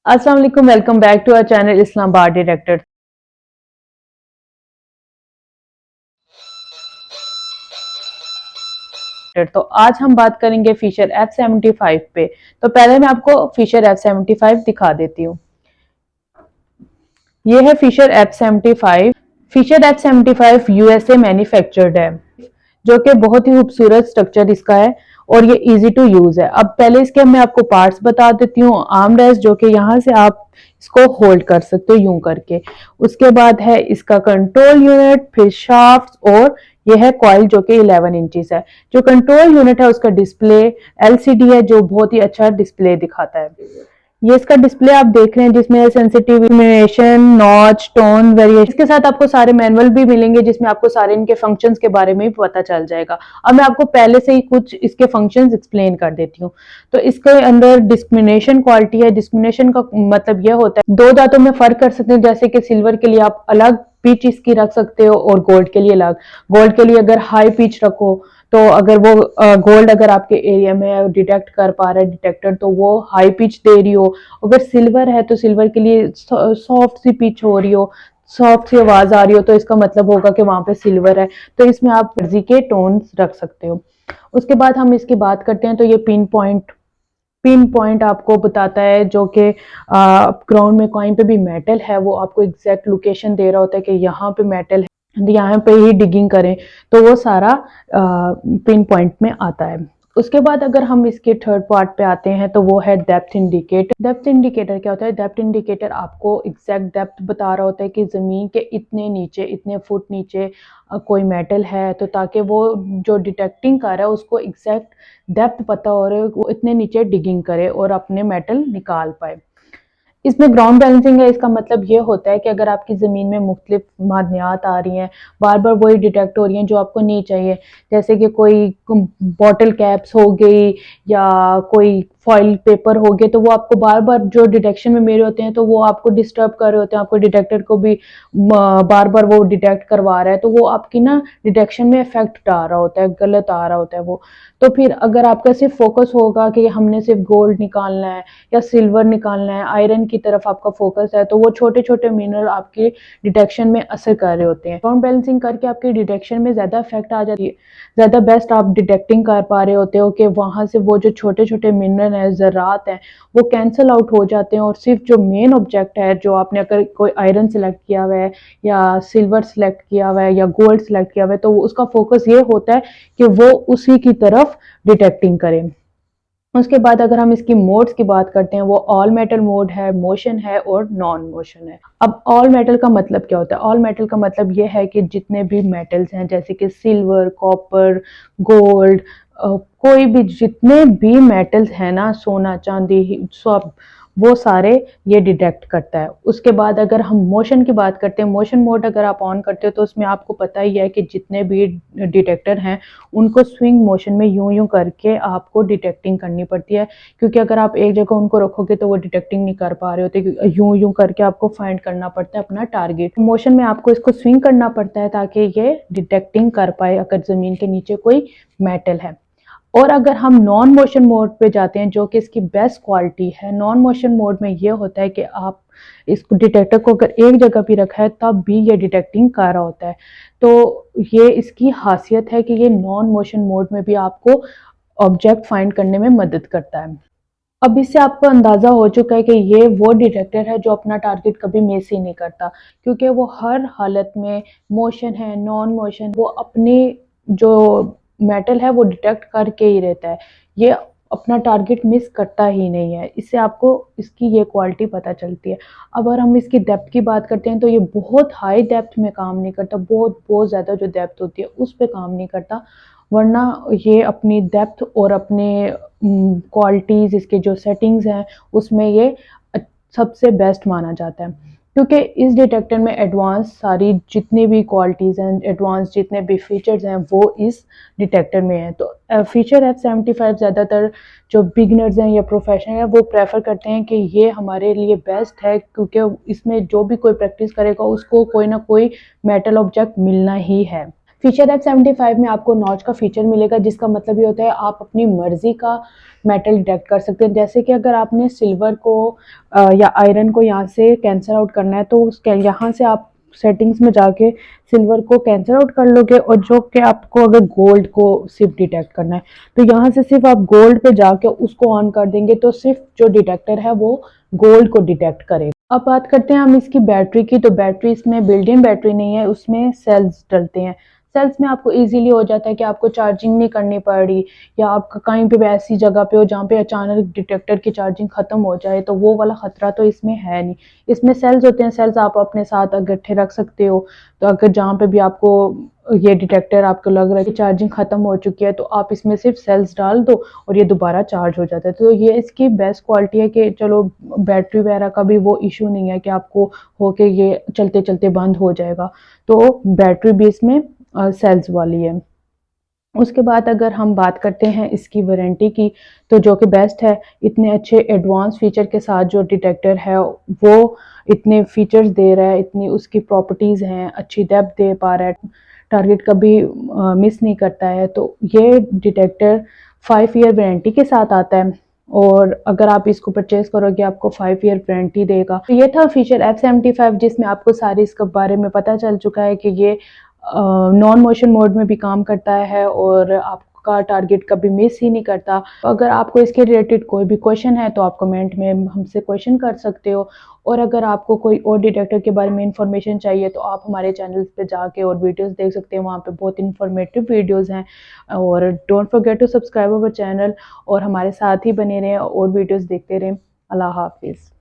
अस्सलाम वालेकुम, welcome back to our channel Islamabad detector. तो आज हम बात करेंगे फीचर F75 पे। तो पहले मैं आपको फीचर F75 दिखा देती हूँ। ये है feature F75। Feature F75 USA manufactured है, जो कि बहुत ही खूबसूरत स्ट्रक्चर इसका है और ये इजी टू यूज है। अब पहले इसके मैं आपको पार्ट्स बता देती हूँ। आर्म रेस्ट, जो कि यहाँ से आप इसको होल्ड कर सकते हो यूं करके। उसके बाद है इसका कंट्रोल यूनिट, फिर शाफ्ट, और ये है कॉइल जो कि 11 इंचेस है। जो कंट्रोल यूनिट है उसका डिस्प्ले एलसीडी है, जो बहुत ही अच्छा डिस्प्ले दिखाता है। ये इसका डिस्प्ले आप देख रहे हैं, जिसमें सेंसिटिविटी, नॉच, टोन वेरिएशन, इसके साथ आपको सारे मैनुअल भी मिलेंगे, जिसमें आपको सारे इनके फंक्शंस के बारे में भी पता चल जाएगा। अब मैं आपको पहले से ही कुछ इसके फंक्शंस एक्सप्लेन कर देती हूँ। तो इसके अंदर डिस्क्रिमिनेशन क्वालिटी है। डिस्क्रिमिनेशन का मतलब यह होता है दो दांतों में फर्क कर सकते हैं, जैसे कि सिल्वर के लिए आप अलग पिच इसकी रख सकते हो और गोल्ड के लिए अलग। गोल्ड के लिए अगर हाई पिच रखो, तो अगर वो गोल्ड अगर आपके एरिया में डिटेक्ट कर पा रहा है डिटेक्टर, तो वो हाई पिच दे रही हो। अगर सिल्वर है तो सिल्वर के लिए सॉफ्ट सी पिच हो रही हो, सॉफ्ट सी आवाज आ रही हो, तो इसका मतलब होगा कि वहां पे सिल्वर है। तो इसमें आप मर्जी के टोन्स रख सकते हो। उसके बाद हम इसकी बात करते हैं, तो ये पिन पॉइंट आपको बताता है, जो कि ग्राउंड में कहीं पे भी मेटल है वो आपको एग्जैक्ट लोकेशन दे रहा होता है कि यहाँ पे मेटल है, यहाँ पे ही डिगिंग करें, तो वो सारा पिन पॉइंट में आता है। उसके बाद अगर हम इसके थर्ड पार्ट पे आते हैं, तो वो है डेप्थ इंडिकेटर। डेप्थ इंडिकेटर क्या होता है? डेप्थ इंडिकेटर आपको एग्जैक्ट डेप्थ बता रहा होता है कि जमीन के इतने नीचे, इतने फुट नीचे कोई मेटल है, तो ताकि वो जो डिटेक्टिंग कर रहा है उसको एग्जैक्ट डेप्थ पता हो रहा है, वो इतने नीचे डिगिंग करे और अपने मेटल निकाल पाए। इसमें ग्राउंड बैलेंसिंग है। इसका मतलब ये होता है कि अगर आपकी ज़मीन में मुख्तलिफ मादनियात आ रही हैं, बार बार वही डिटेक्ट हो रही हैं जो आपको नहीं चाहिए, जैसे कि कोई बॉटल कैप्स हो गई या कोई फॉइल पेपर हो गए, तो वो आपको बार बार जो डिटेक्शन में मेरे होते हैं, तो वो आपको डिस्टर्ब कर रहे होते हैं। आपको डिटेक्टर को भी बार बार वो डिटेक्ट करवा रहा है, तो वो आपकी ना डिटेक्शन में इफेक्ट डाल रहा होता है, गलत आ रहा होता है वो। तो फिर अगर आपका सिर्फ फोकस होगा कि हमने सिर्फ गोल्ड निकालना है या सिल्वर निकालना है, आयरन की तरफ आपका फोकस है, तो वो छोटे छोटे मिनरल आपके डिटेक्शन में असर कर रहे होते हैं। काउंट बैलेंसिंग करके आपके डिटेक्शन में ज्यादा इफेक्ट आ जाती है, ज्यादा बेस्ट आप डिटेक्टिंग कर पा रहे होते हो कि वहां से वो जो छोटे छोटे मिनरल है, जरात हैं, वो कैंसिल आउट हो जाते हैं और सिर्फ जो मेन ऑब्जेक्ट है, जो आपने अगर कोई आयरन सिलेक्ट किया हुआ है या सिल्वर सिलेक्ट किया हुआ है या गोल्ड सिलेक्ट किया हुआ है, तो उसका फोकस ये होता है कि वो उसी की तरफ डिटेक्टिंग करें। उसके बाद अगर हम इसकी मोड्स की बात करते हैं, वो ऑल मेटल मोड है, मोशन है और नॉन मोशन है। अब ऑल मेटल का मतलब क्या होता है? ऑल मेटल का मतलब ये है कि जितने भी मेटल्स हैं, जैसे कि सिल्वर, कॉपर, गोल्ड, कोई भी जितने भी मेटल्स हैं ना, सोना, चांदी, सब, वो सारे ये डिटेक्ट करता है। उसके बाद अगर हम मोशन की बात करते हैं, मोशन मोड अगर आप ऑन करते हो, तो उसमें आपको पता ही है कि जितने भी डिटेक्टर हैं उनको स्विंग मोशन में यूं यूं करके आपको डिटेक्टिंग करनी पड़ती है, क्योंकि अगर आप एक जगह उनको रखोगे तो वो डिटेक्टिंग नहीं कर पा रहे होते। यूं यूं करके आपको फाइंड करना पड़ता है अपना टारगेट। मोशन में आपको इसको स्विंग करना पड़ता है ताकि ये डिटेक्टिंग कर पाए अगर जमीन के नीचे कोई मेटल है। और अगर हम नॉन मोशन मोड पे जाते हैं, जो कि इसकी बेस्ट क्वालिटी है, नॉन मोशन मोड में ये होता है कि आप इस डिटेक्टर को अगर एक जगह भी रखा है तब भी ये डिटेक्टिंग कर रहा होता है। तो ये इसकी खासियत है कि ये नॉन मोशन मोड में भी आपको ऑब्जेक्ट फाइंड करने में मदद करता है। अब इससे आपको अंदाजा हो चुका है कि ये वो डिटेक्टर है जो अपना टारगेट कभी मिस ही नहीं करता, क्योंकि वो हर हालत में, मोशन है, नॉन मोशन, वो अपनी जो मेटल है वो डिटेक्ट करके ही रहता है। ये अपना टारगेट मिस करता ही नहीं है। इससे आपको इसकी ये क्वालिटी पता चलती है। अब अगर हम इसकी डेप्थ की बात करते हैं, तो ये बहुत हाई डेप्थ में काम नहीं करता, बहुत बहुत ज़्यादा जो डेप्थ होती है उस पर काम नहीं करता, वरना ये अपनी डेप्थ और अपने क्वालिटीज़, इसके जो सेटिंग्स हैं, उसमें ये सबसे बेस्ट माना जाता है, क्योंकि इस डिटेक्टर में एडवांस सारी जितनी भी क्वालिटीज़ हैं, एडवांस जितने भी फीचर्स हैं, वो इस डिटेक्टर में हैं। तो फीचर F75 ज़्यादातर जो बिगनर्स हैं या प्रोफेशनल हैं वो प्रेफर करते हैं कि ये हमारे लिए बेस्ट है, क्योंकि इसमें जो भी कोई प्रैक्टिस करेगा उसको कोई ना कोई मेटल ऑब्जेक्ट मिलना ही है। फीचर F75 में आपको नॉच का फीचर मिलेगा, जिसका मतलब ये होता है आप अपनी मर्जी का मेटल डिटेक्ट कर सकते हैं। जैसे कि अगर आपने सिल्वर को या आयरन को यहाँ से कैंसल आउट करना है, तो यहाँ से आप सेटिंग्स में जाके सिल्वर को कैंसिल आउट कर लोगे, और जो कि आपको अगर गोल्ड को सिर्फ डिटेक्ट करना है तो यहाँ से सिर्फ आप गोल्ड पे जाके उसको ऑन कर देंगे, तो सिर्फ जो डिटेक्टर है वो गोल्ड को डिटेक्ट करेगा। अब बात करते हैं हम इसकी बैटरी की। तो बैटरी इसमें बिल्ट इन बैटरी नहीं है, उसमें सेल्स डलते हैं। सेल्स में आपको इजीली हो जाता है कि आपको चार्जिंग नहीं करनी पड़ रही, या आप कहीं पे भी ऐसी जगह पे हो जहाँ पे अचानक डिटेक्टर की चार्जिंग खत्म हो जाए, तो वो वाला खतरा तो इसमें है नहीं। इसमें सेल्स होते हैं, सेल्स आप अपने साथ इकट्ठे रख सकते हो। तो अगर जहाँ पे भी आपको ये डिटेक्टर आपको लग रहा है कि चार्जिंग खत्म हो चुकी है, तो आप इसमें सिर्फ सेल्स डाल दो और ये दोबारा चार्ज हो जाता है। तो ये इसकी बेस्ट क्वालिटी है कि चलो बैटरी वगैरह का भी वो इशू नहीं है कि आपको हो के ये चलते चलते बंद हो जाएगा। तो बैटरी भी इसमें सेल्स वाली है। उसके बाद अगर हम बात करते हैं इसकी वारंटी की, तो जो कि बेस्ट है, इतने अच्छे एडवांस फीचर के साथ जो डिटेक्टर है वो इतने फीचर्स दे रहा है, इतनी उसकी प्रॉपर्टीज़ हैं, अच्छी डेप्थ दे पा रहा है, टारगेट कभी मिस नहीं करता है। तो ये डिटेक्टर 5 ईयर वारंटी के साथ आता है, और अगर आप इसको परचेज करोगे आपको 5 ईयर वारंटी देगा। तो ये था फीचर F75, जिसमें आपको सारी इसके बारे में पता चल चुका है कि ये नॉन मोशन मोड में भी काम करता है और आपका टारगेट कभी मिस ही नहीं करता। अगर आपको इसके रिलेटेड कोई भी क्वेश्चन है तो आप कमेंट में हमसे क्वेश्चन कर सकते हो, और अगर आपको कोई और डिटेक्टर के बारे में इंफॉर्मेशन चाहिए तो आप हमारे चैनल पे जाके और वीडियोस देख सकते हैं, वहाँ पे बहुत इंफॉर्मेटिव वीडियोस हैं। और don't forget to subscribe our channel, और हमारे साथ ही बने रहें और वीडियोस देखते रहें। अल्लाह हाफिज़।